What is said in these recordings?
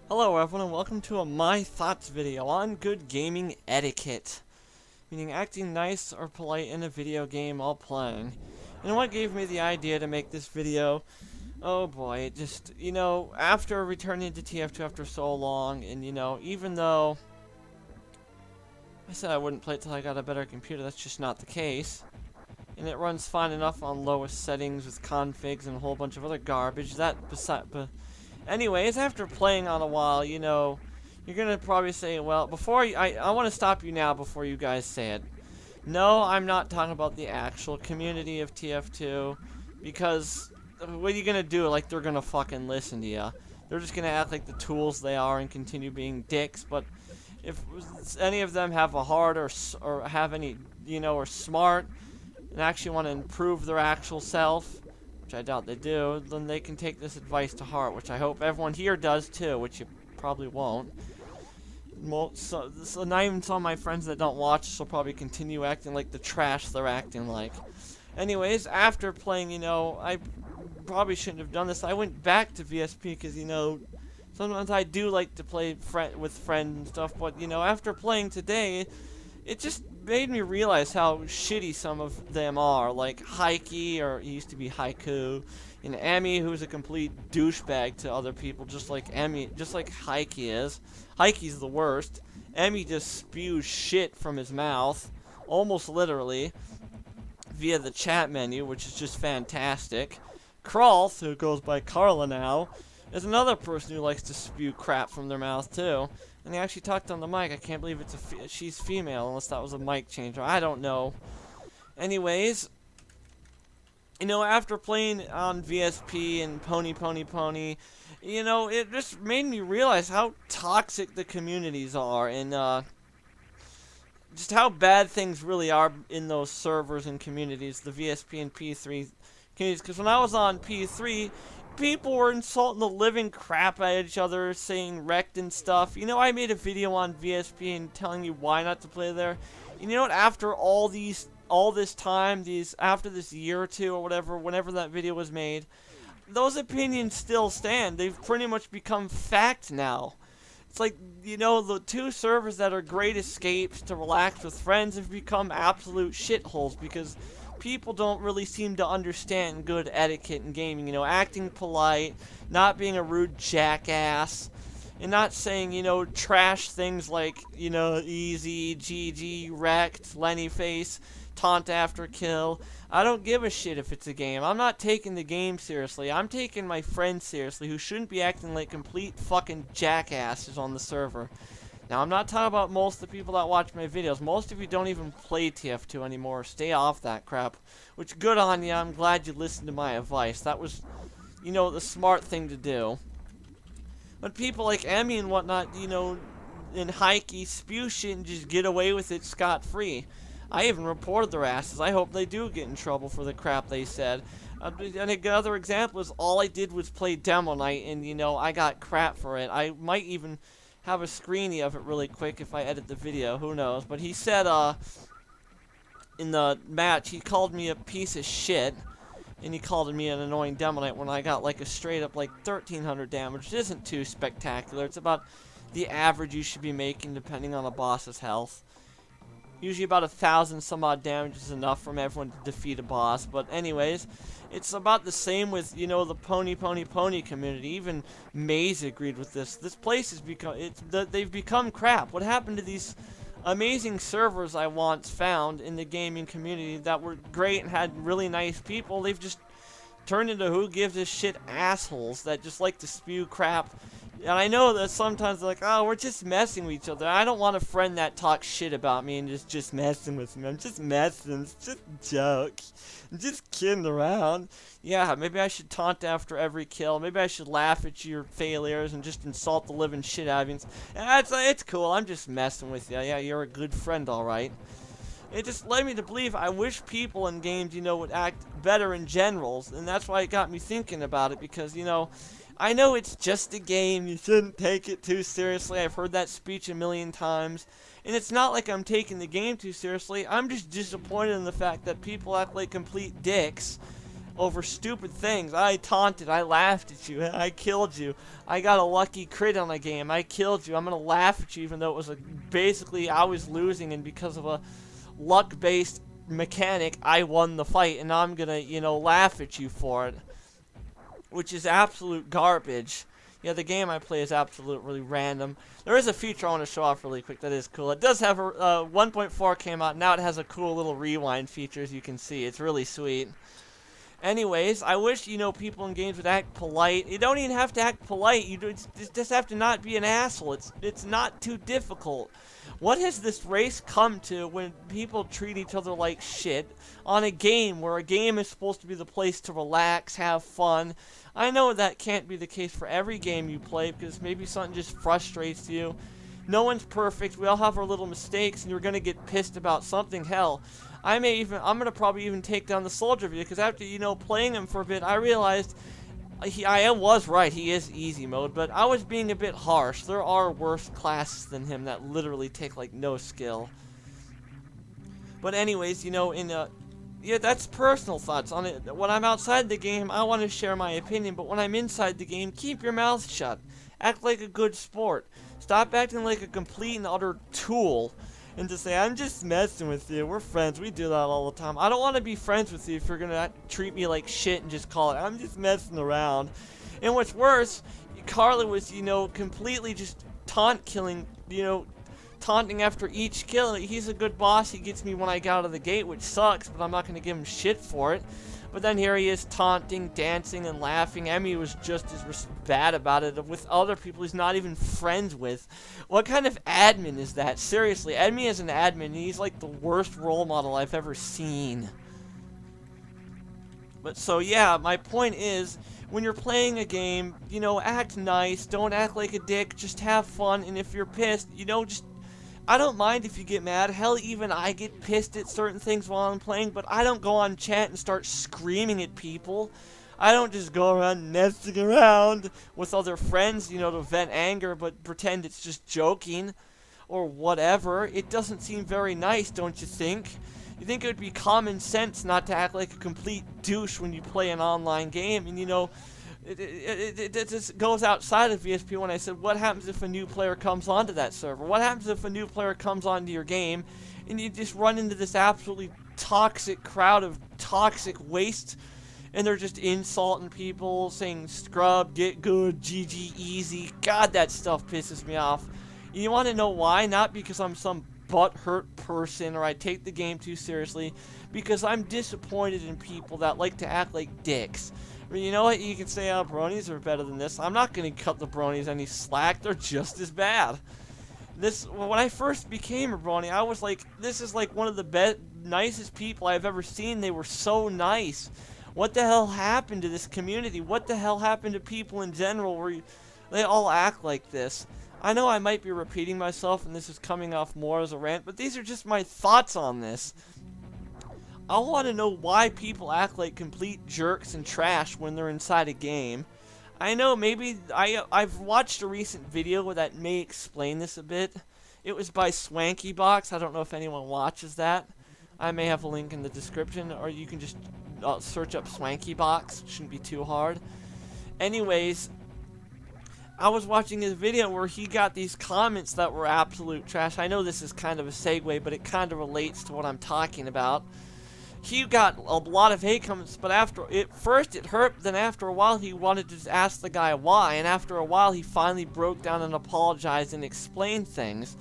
Hello everyone and welcome to a My Thoughts video on good gaming etiquette. Meaning acting nice or polite in a video game while playing. And what gave me the idea to make this video? Oh boy, it just, after returning to TF2 after so long, and even though I said I wouldn't play it till I got a better computer, that's just not the case. And it runs fine enough on lowest settings with configs and a whole bunch of other garbage. Anyways, after playing on a while, you're gonna probably say, well, I want to stop you now before you guys say it. No, I'm not talking about the actual community of TF2, because what are you gonna do? Like, they're gonna fucking listen to you. They're just gonna act like the tools they are and continue being dicks, but if any of them have a heart or have any, or smart, and actually want to improve their actual self, which I doubt they do, then they can take this advice to heart, which I hope everyone here does too, which you probably won't. So not even some of my friends that don't watch this will probably continue acting like the trash they're acting like. Anyways, after playing, I probably shouldn't have done this. I went back to VSP because, sometimes I do like to play with friends and stuff, but, after playing today, it just made me realize how shitty some of them are. Like Heike, or he used to be Haiku, and Emmy, who's a complete douchebag to other people, just like Heike is. Heike's the worst. Emmy just spews shit from his mouth, almost literally, via the chat menu, which is just fantastic. Kralth, who goes by Carla now, is another person who likes to spew crap from their mouth too. And they actually talked on the mic. I can't believe she's female, unless that was a mic changer. I don't know. Anyways, after playing on VSP and Pony, it just made me realize how toxic the communities are, and just how bad things really are in those servers and communities, the VSP and P3 communities. Because when I was on P3, people were insulting the living crap out of each other, saying wrecked and stuff. I made a video on VSP and telling you why not to play there. And you know what? After all this time, after this year or two or whatever, whenever that video was made, those opinions still stand. They've pretty much become fact now. It's like, the two servers that are great escapes to relax with friends have become absolute shitholes because people don't really seem to understand good etiquette in gaming, acting polite, not being a rude jackass, and not saying, trash things like, easy, GG, wrecked, Lenny face, taunt after kill. I don't give a shit if it's a game. I'm not taking the game seriously. I'm taking my friends seriously who shouldn't be acting like complete fucking jackasses on the server. Now, I'm not talking about most of the people that watch my videos. Most of you don't even play TF2 anymore. Stay off that crap. Which, good on you. I'm glad you listened to my advice. That was, the smart thing to do. But people like Emmy and whatnot, and Heike spew shit and just get away with it scot-free. I even reported their asses. I hope they do get in trouble for the crap they said. And another example is all I did was play Demo Night, and, I got crap for it. I might even have a screenie of it really quick if I edit the video, who knows. But he said, in the match, he called me a piece of shit, and he called me an annoying Demo Knight when I got like a straight up like 1300 damage, which isn't too spectacular. It's about the average you should be making depending on a boss's health. Usually about 1,000 some odd damage is enough from everyone to defeat a boss. But anyways, it's about the same with, the Pony community. Even Maze agreed with this. This place has become, they've become crap. What happened to these amazing servers I once found in the gaming community that were great and had really nice people? They've just turned into who gives a shit assholes that just like to spew crap. And I know that sometimes they're like, oh, we're just messing with each other. I don't want a friend that talks shit about me and just messing with me. I'm just messing. It's just a joke. I'm just kidding around. Yeah, maybe I should taunt after every kill. Maybe I should laugh at your failures and just insult the living shit out of you. It's cool. I'm just messing with you. Yeah, you're a good friend, alright. It just led me to believe I wish people in games, would act better in generals. And that's why it got me thinking about it because, I know it's just a game. You shouldn't take it too seriously. I've heard that speech a million times. And it's not like I'm taking the game too seriously. I'm just disappointed in the fact that people act like complete dicks over stupid things. I taunted, I laughed at you, I killed you. I got a lucky crit on a game, I killed you. I'm gonna laugh at you even though it was basically I was losing, and because of a luck-based mechanic, I won the fight, and now I'm gonna, laugh at you for it. Which is absolute garbage. Yeah, the game I play is absolutely random. There is a feature I want to show off really quick that is cool. It does have a 1.4 came out. Now it has a cool little rewind feature, as you can see. It's really sweet. Anyways, I wish, people in games would act polite. You don't even have to act polite. You just have to not be an asshole. It's not too difficult. What has this race come to when people treat each other like shit on a game where a game is supposed to be the place to relax, have fun? I know that can't be the case for every game you play because maybe something just frustrates you. No one's perfect. We all have our little mistakes, and you're going to get pissed about something. Hell, I'm going to probably even take down the soldier view because after, playing him for a bit, I realized I was right. He is easy mode, but I was being a bit harsh. There are worse classes than him that literally take, like, no skill. But anyways, yeah, that's personal thoughts on it. When I'm outside the game, I want to share my opinion, but when I'm inside the game, keep your mouth shut. Act like a good sport. Stop acting like a complete and utter tool and just say, I'm just messing with you. We're friends. We do that all the time. I don't want to be friends with you if you're going to treat me like shit and just call it, I'm just messing around. And what's worse, Carla was, completely just taunt killing, taunting after each kill. He's a good boss. He gets me when I get out of the gate, which sucks, but I'm not going to give him shit for it. But then here he is taunting, dancing, and laughing. Emmy was just as bad about it with other people he's not even friends with. What kind of admin is that? Seriously, Emmy is an admin, and he's like the worst role model I've ever seen. But so yeah, my point is, when you're playing a game, act nice. Don't act like a dick. Just have fun, and if you're pissed, I don't mind if you get mad. Hell, even I get pissed at certain things while I'm playing, but I don't go on chat and start screaming at people. I don't just go around messing around with other friends, to vent anger, but pretend it's just joking or whatever. It doesn't seem very nice, don't you think? You think it would be common sense not to act like a complete douche when you play an online game, and it just goes outside of VSP when I said, what happens if a new player comes onto that server? What happens if a new player comes onto your game and you just run into this absolutely toxic crowd of toxic waste, and they're just insulting people, saying scrub, get good, GG, easy. God, that stuff pisses me off. You want to know why? Not because I'm some butthurt person or I take the game too seriously, because I'm disappointed in people that like to act like dicks. But you know what? You can say, bronies are better than this. I'm not going to cut the bronies any slack. They're just as bad. When I first became a brony, I was like, this is like one of the nicest people I've ever seen. They were so nice. What the hell happened to this community? What the hell happened to people in general where they all act like this? I know I might be repeating myself and this is coming off more as a rant, but these are just my thoughts on this. I want to know why people act like complete jerks and trash when they're inside a game. I know maybe I've watched a recent video that may explain this a bit. It was by Swanky Box. I don't know if anyone watches that. I may have a link in the description, or you can just search up Swanky Box. It shouldn't be too hard. Anyways, I was watching his video where he got these comments that were absolute trash. I know this is kind of a segue, but it kind of relates to what I'm talking about. He got a lot of hate comments, but first it hurt, then after a while he wanted to just ask the guy why, and after a while he finally broke down and apologized and explained things,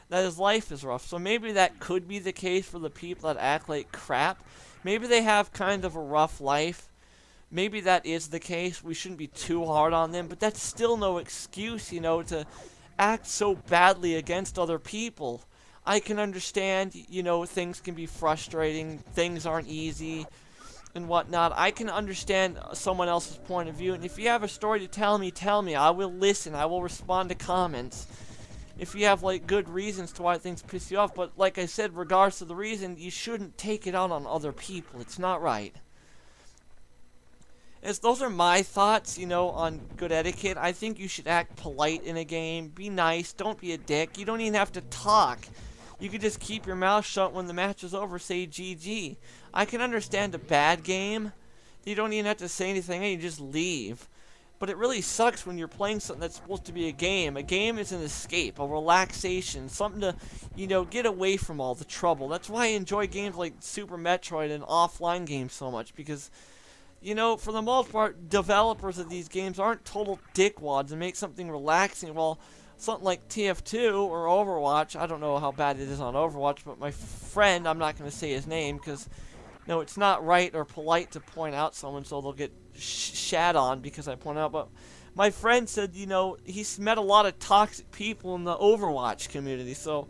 that his life is rough. So maybe that could be the case for the people that act like crap. Maybe they have kind of a rough life. Maybe that is the case. We shouldn't be too hard on them, but that's still no excuse, to act so badly against other people. I can understand, things can be frustrating, things aren't easy, and whatnot. I can understand someone else's point of view, and if you have a story to tell me, I will listen, I will respond to comments. If you have, good reasons to why things piss you off, but like I said, regardless of the reason, you shouldn't take it out on other people. It's not right. Those are my thoughts, on good etiquette. I think you should act polite in a game, be nice, don't be a dick. You don't even have to talk. You could just keep your mouth shut when the match is over, say GG. I can understand a bad game You don't even have to say anything, and you just leave. But it really sucks when you're playing something that's supposed to be a game. A game is an escape, a relaxation, something to, get away from all the trouble. That's why I enjoy games like Super Metroid and offline games so much, because, for the most part, developers of these games aren't total dickwads and make something relaxing. Well, something like TF2 or Overwatch, I don't know how bad it is on Overwatch, but my friend, I'm not going to say his name, because, it's not right or polite to point out someone so they'll get shat on because I point out, but my friend said, he's met a lot of toxic people in the Overwatch community, so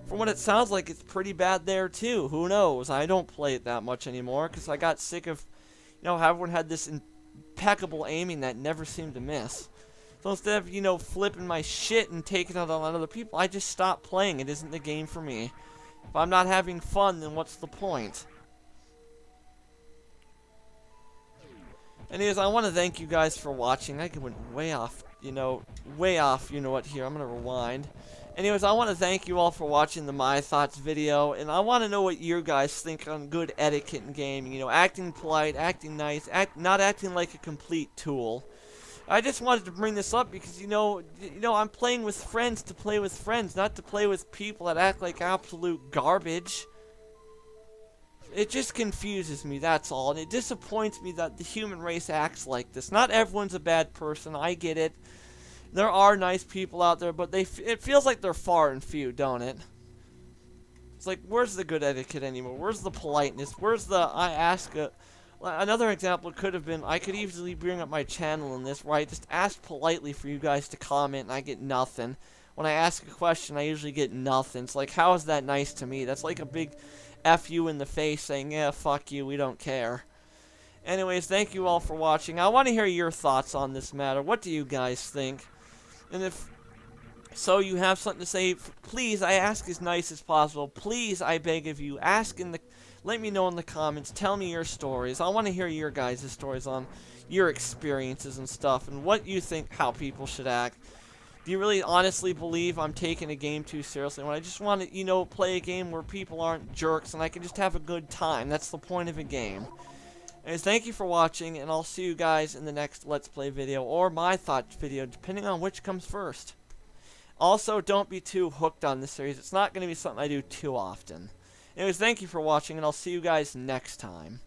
from what it sounds like, it's pretty bad there too. Who knows? I don't play it that much anymore because I got sick of, how everyone had this impeccable aiming that never seemed to miss. So instead of, flipping my shit and taking it on other people, I just stopped playing. It isn't the game for me. If I'm not having fun, then what's the point? Anyways, I want to thank you guys for watching. I went way off, way off, what, here. I'm going to rewind. Anyways, I want to thank you all for watching the My Thoughts video, and I want to know what you guys think on good etiquette in gaming. Acting polite, acting nice, not acting like a complete tool. I just wanted to bring this up because, I'm playing with friends to play with friends, not to play with people that act like absolute garbage. It just confuses me, that's all, and it disappoints me that the human race acts like this. Not everyone's a bad person, I get it. There are nice people out there, but it feels like they're far and few, don't it? It's like, where's the good etiquette anymore? Where's the politeness? Where's the another example could have been, I could easily bring up my channel in this, where I just ask politely for you guys to comment, and I get nothing. When I ask a question, I usually get nothing. It's like, how is that nice to me? That's like a big F you in the face saying, yeah, fuck you, we don't care. Anyways, thank you all for watching. I want to hear your thoughts on this matter. What do you guys think? And if so you have something to say, please, I ask as nice as possible. Please, I beg of you, let me know in the comments. Tell me your stories. I want to hear your guys' stories on your experiences and stuff, and what you think how people should act. Do you really honestly believe I'm taking a game too seriously when I just want to, play a game where people aren't jerks and I can just have a good time? That's the point of a game. Anyways, thank you for watching, and I'll see you guys in the next Let's Play video or My Thoughts video, depending on which comes first. Also, don't be too hooked on this series. It's not going to be something I do too often. Anyways, thank you for watching, and I'll see you guys next time.